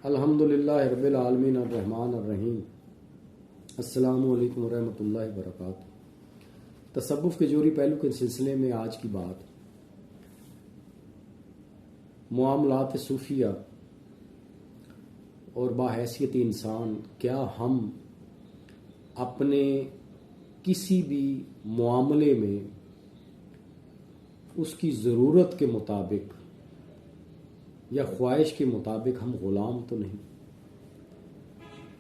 अल्हम्दुलिल्लाहि रब्बिल आलमीन अर्रहमान अर्रहीम। अस्सलामु अलैकुम रहमतुल्लाहि व बरकातुहू। तसव्वुफ के जोरी पहलू के सिलसिले में आज की बात मुआमलात सूफिया और बाहैसियत इंसान, क्या हम अपने किसी भी मुआमले में उसकी ज़रूरत के मुताबिक या ख्वाहिश के मुताबिक हम ग़ुलाम तो नहीं?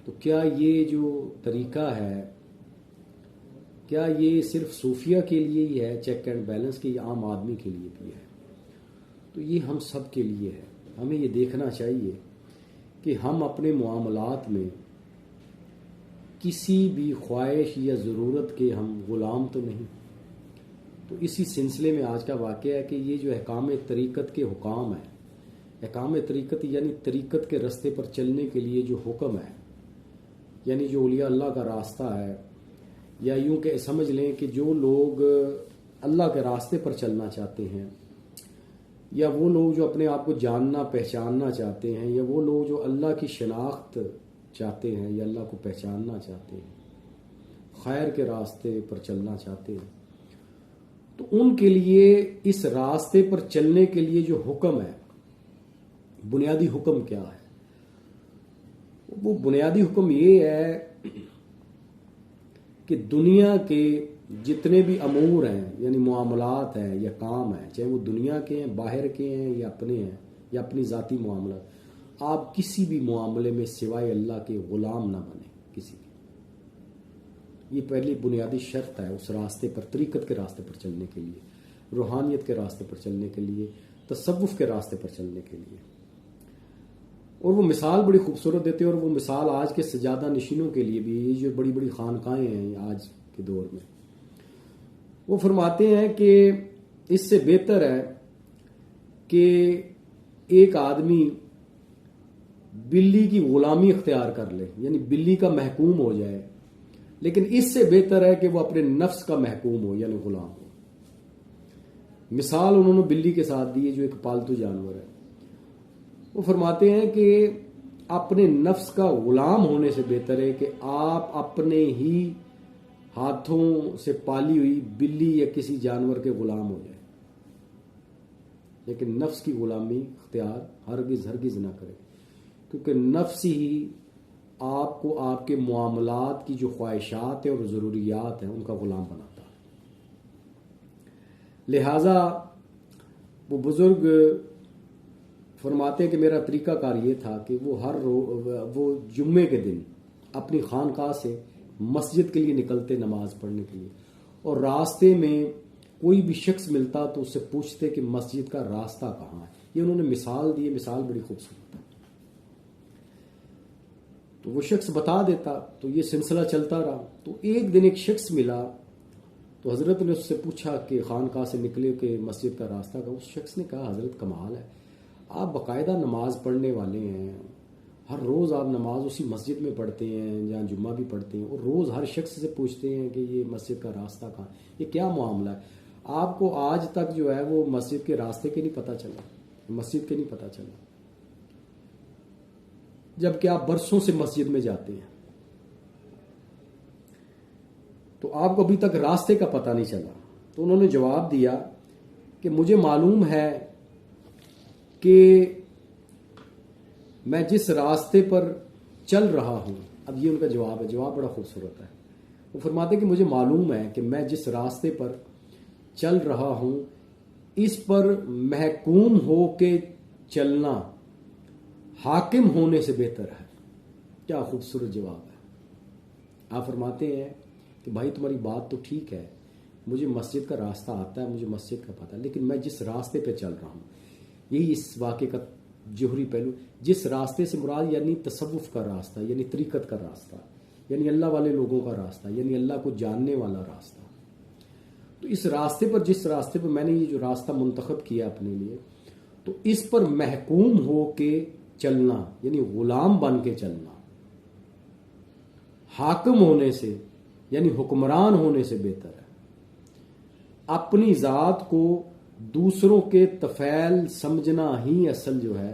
तो क्या ये जो तरीक़ा है, क्या ये सिर्फ सूफिया के लिए ही है, चेक एंड बैलेंस के, आम आदमी के लिए भी है? तो ये हम सब के लिए है। हमें ये देखना चाहिए कि हम अपने मुआमलात में किसी भी ख्वाहिश या ज़रूरत के हम ग़ुलाम तो नहीं। तो इसी सिलसिले में आज का वाक़या है कि ये जो अहकाम तरीक़त के हुकाम है, अहकाम तरीक़त यानी तरीक़त के रास्ते पर चलने के लिए जो हुक्म है, यानी जो औलिया अल्लाह का रास्ता है, या यूं के समझ लें कि जो लोग अल्लाह के रास्ते पर चलना चाहते हैं, या वो लोग जो अपने आप को जानना पहचानना चाहते हैं, या वो लोग जो अल्लाह की शनाख्त चाहते हैं या अल्लाह को पहचानना चाहते हैं, खैर के रास्ते पर चलना चाहते हैं, तो उनके लिए इस रास्ते पर चलने के लिए जो हुक्म है, बुनियादी हुक्म क्या है? वो बुनियादी हुक्म ये है कि दुनिया के जितने भी अमूर हैं, यानी मुआमलात हैं या काम हैं, चाहे वो दुनिया के हैं, बाहर के हैं, या अपने हैं, या अपनी ज़ाती मुआमला, आप किसी भी मुआमले में सिवाय अल्लाह के ग़ुलाम ना बने किसी के। ये पहली बुनियादी शर्त है उस रास्ते पर, तरीक़त के रास्ते पर चलने के लिए, रूहानियत के रास्ते पर चलने के लिए, तसव्वुफ के रास्ते पर चलने के लिए। और वो मिसाल बड़ी खूबसूरत देते हैं, और वो मिसाल आज के सजादा नशीनों के लिए भी, ये जो बड़ी बड़ी खानकाएँ हैं आज के दौर में, वो फरमाते हैं कि इससे बेहतर है कि एक आदमी बिल्ली की ग़ुलामी इख्तियार कर ले, यानी बिल्ली का महकूम हो जाए, लेकिन इससे बेहतर है कि वो अपने नफ्स का महकूम हो, यानी ग़ुलाम हो। मिसाल उन्होंने बिल्ली के साथ दी है, जो एक पालतू जानवर है। वो फरमाते हैं कि अपने नफ्स का ग़ुलाम होने से बेहतर है कि आप अपने ही हाथों से पाली हुई बिल्ली या किसी जानवर के ग़ुलाम हो जाए, लेकिन नफ्स की ग़ुलामी इख्तियार हरगिज़ ना करें, क्योंकि नफ्स ही आपको आपके मुआमलात की जो ख्वाहिशात है और ज़रूरियात हैं उनका ग़ुलाम बनाता है। लिहाजा वो बुज़ुर्ग फरमाते हैं कि मेरा तरीक़ाकार ये था कि वो जुम्मे के दिन अपनी खानकाह से मस्जिद के लिए निकलते नमाज पढ़ने के लिए, और रास्ते में कोई भी शख्स मिलता तो उससे पूछते कि मस्जिद का रास्ता कहाँ है। ये उन्होंने मिसाल दी, मिसाल बड़ी खूबसूरत है। तो वो शख्स बता देता, तो ये सिलसिला चलता रहा। तो एक दिन एक शख्स मिला, तो हज़रत ने उससे पूछा कि खानकाह से निकले कि मस्जिद का रास्ता का। उस शख्स ने कहा, हज़रत कमाल है, आप बाकायदा नमाज पढ़ने वाले हैं, हर रोज़ आप नमाज उसी मस्जिद में पढ़ते हैं जहाँ जुम्मा भी पढ़ते हैं, और रोज़ हर शख्स से पूछते हैं कि ये मस्जिद का रास्ता कहाँ, ये क्या मामला है? आपको आज तक जो है वो मस्जिद के रास्ते के नहीं पता चला, मस्जिद के नहीं पता चला, जबकि आप बरसों से मस्जिद में जाते हैं। तो आपको अभी तक रास्ते का पता नहीं चला। तो उन्होंने जवाब दिया कि मुझे मालूम है कि मैं जिस रास्ते पर चल रहा हूं, अब ये उनका जवाब है, जवाब बड़ा खूबसूरत है। वो फरमाते कि मुझे मालूम है कि मैं जिस रास्ते पर चल रहा हूं, इस पर महकूम हो के चलना हाकिम होने से बेहतर है। क्या खूबसूरत जवाब है। आप फरमाते हैं कि भाई तुम्हारी बात तो ठीक है, मुझे मस्जिद का रास्ता आता है, मुझे मस्जिद का पता है, लेकिन मैं जिस रास्ते पे चल रहा हूँ, यही इस वाक़े का जोहरी पहलू, जिस रास्ते से मुराद यानी तसव्वुफ का रास्ता, यानी तरीक़त का रास्ता, यानी अल्लाह वाले लोगों का रास्ता, यानी अल्लाह को जानने वाला रास्ता। तो इस रास्ते पर, जिस रास्ते पर मैंने ये जो रास्ता मुंतखब किया अपने लिए, तो इस पर महकूम हो के चलना, यानी ग़ुलाम बन के चलना, हाकिम होने से यानी हुक्मरान होने से बेहतर है। अपनी ज़ात को दूसरों के तफैल समझना ही असल जो है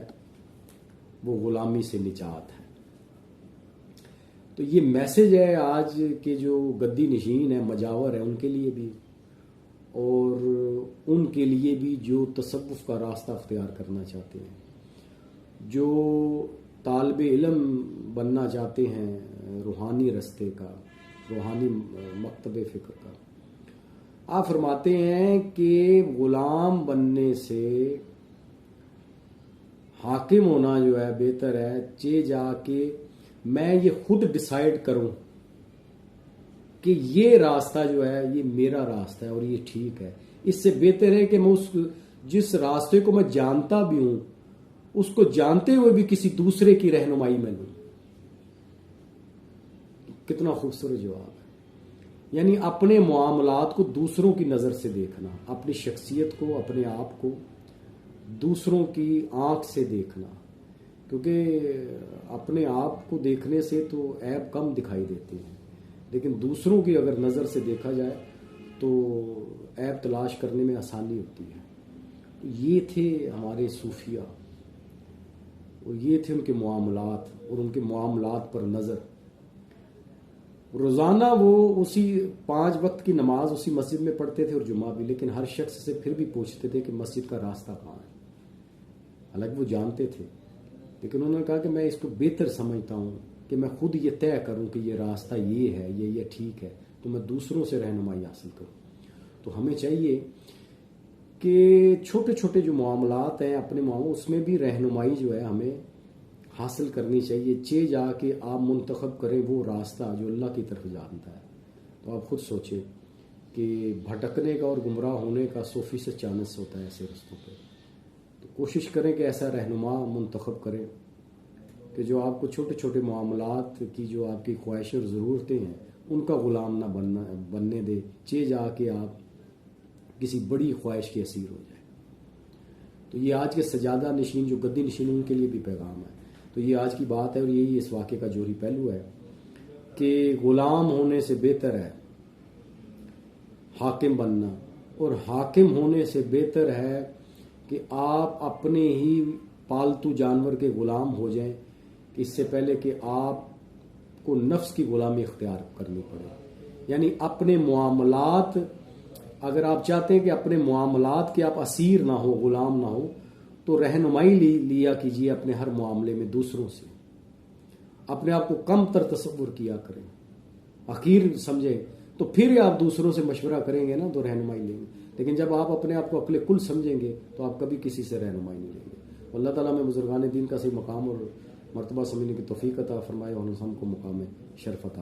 वो गुलामी से निजात है। तो ये मैसेज है आज के जो गद्दी नशीन है, मजावर है, उनके लिए भी, और उनके लिए भी जो तसव्वुफ का रास्ता अख्तियार करना चाहते हैं, जो तालिब इल्म बनना चाहते हैं रूहानी रास्ते का, रूहानी मकतब फ़िक्र का। आप फरमाते हैं कि गुलाम बनने से हाकिम होना जो है बेहतर है, चे जाके मैं ये खुद डिसाइड करूं कि ये रास्ता जो है ये मेरा रास्ता है और ये ठीक है। इससे बेहतर है कि मैं उस जिस रास्ते को मैं जानता भी हूं उसको जानते हुए भी किसी दूसरे की रहनुमाई में लूं। कितना खूबसूरत जवाब है। यानी अपने मामलात को दूसरों की नजर से देखना, अपनी शख्सियत को, अपने आप को दूसरों की आंख से देखना, क्योंकि अपने आप को देखने से तो ऐब कम दिखाई देते हैं, लेकिन दूसरों की अगर नज़र से देखा जाए तो ऐब तलाश करने में आसानी होती है। तो ये थे हमारे सूफिया, और ये थे उनके मामलात और उनके मामलात पर नज़र। रोज़ाना वो उसी 5 वक्त की नमाज उसी मस्जिद में पढ़ते थे और जुमा भी, लेकिन हर शख्स से फिर भी पूछते थे कि मस्जिद का रास्ता कहाँ है। हालांकि वो जानते थे, लेकिन उन्होंने कहा कि मैं इसको बेहतर समझता हूँ कि मैं खुद ये तय करूँ कि ये रास्ता ये है, ये ठीक है, तो मैं दूसरों से रहनुमाई हासिल करूँ। तो हमें चाहिए कि छोटे छोटे जो मामलात हैं अपने मामलों, उसमें भी रहनुमाई जो है हमें हासिल करनी चाहिए। चे जाके आप मुंतखब करें वो रास्ता जो अल्लाह की तरफ जानता है। तो आप खुद सोचें कि भटकने का और गुमराह होने का 100% चांस होता है ऐसे रास्तों पर। तो कोशिश करें कि ऐसा रहनुमा मुंतखब करें कि जो आपको छोटे छोटे मामलात की जो आपकी ख्वाहिशें और ज़रूरतें हैं उनका ग़ुलाम ना बनने दे। चे जाके आप किसी बड़ी ख्वाहिश के असीर हो जाए। तो ये आज के सजादा नशीन जो गद्दी नशीन उनके लिए भी पैगाम है। तो ये आज की बात है और यही इस वाक़े का जोहरी पहलू है कि ग़ुलाम होने से बेहतर है हाकिम बनना, और हाकिम होने से बेहतर है कि आप अपने ही पालतू जानवर के ग़ुलाम हो जाएं, इससे पहले कि आपको नफ्स की ग़ुलामी इख्तियार करनी पड़े। यानी अपने मामलात, अगर आप चाहते हैं कि अपने मामलात के आप असीर ना हो, ग़ुलाम ना हो, तो रहनुमाई लिया कीजिए अपने हर मामले में दूसरों से। अपने आप को कम तर तसव्वुर किया करें, हकीर समझें, तो फिर आप दूसरों से मशवरा करेंगे ना तो रहनुमाई लेंगे। लेकिन जब आप अपने आप को अक्ल कुल समझेंगे तो आप कभी किसी से रहनुमाई नहीं लेंगे। अल्लाह ताला में बुजुर्गान दीन का सही मकाम और मर्तबा समझने की तौफीक अता फरमाए और हमको मकाम शरफ अता